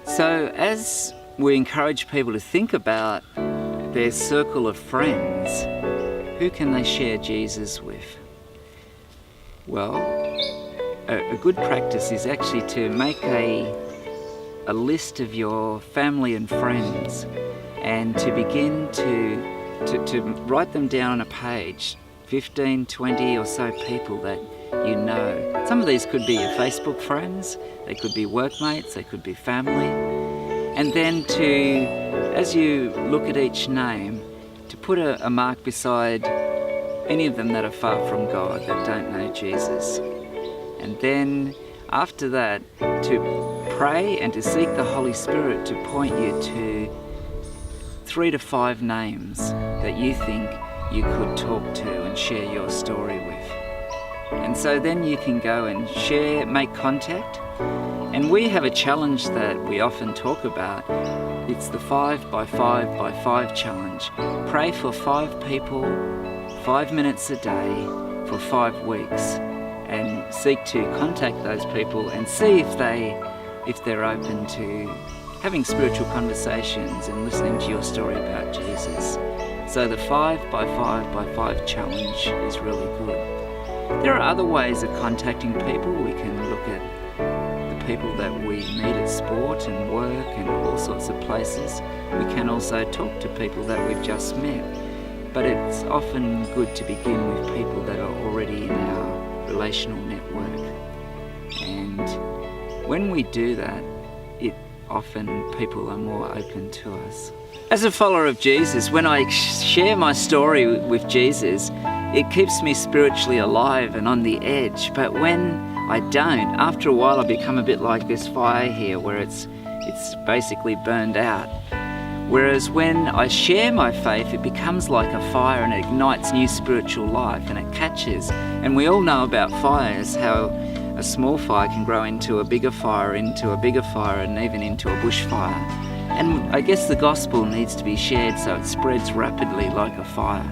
So as we encourage people to think about their circle of friends, who can they share Jesus with? Well, a good practice is actually to make a list of your family and friends and to begin to write them down on a page, 15, 20 or so people that you know. Some of these could be your Facebook friends, they could be workmates, they could be family. And then as you look at each name, to put a mark beside any of them that are far from God, that don't know Jesus. And then after that, to pray and to seek the Holy Spirit to point you to 3 to 5 names that you think you could talk to and share your story with. And so then you can go and share, make contact. And we have a challenge that we often talk about. It's the 5 by 5 by 5 challenge. Pray for 5 people, 5 minutes a day for 5 weeks, and seek to contact those people and see if they're open to having spiritual conversations and listening to your story about Jesus. So the 5 by 5 by 5 challenge is really good. There are other ways of contacting people. We can look at the people that we meet at sport and work and all sorts of places. We can also talk to people that we've just met. But it's often good to begin with people that are already in our relational network. And when we do that, often people are more open to us. As a follower of Jesus, when I share my story with Jesus, it keeps me spiritually alive and on the edge. But when I don't, after a while I become a bit like this fire here, where it's basically burned out. Whereas when I share my faith, it becomes like a fire and it ignites new spiritual life and it catches. And we all know about fires, how a small fire can grow into a bigger fire, and even into a bushfire. And I guess the gospel needs to be shared so it spreads rapidly like a fire.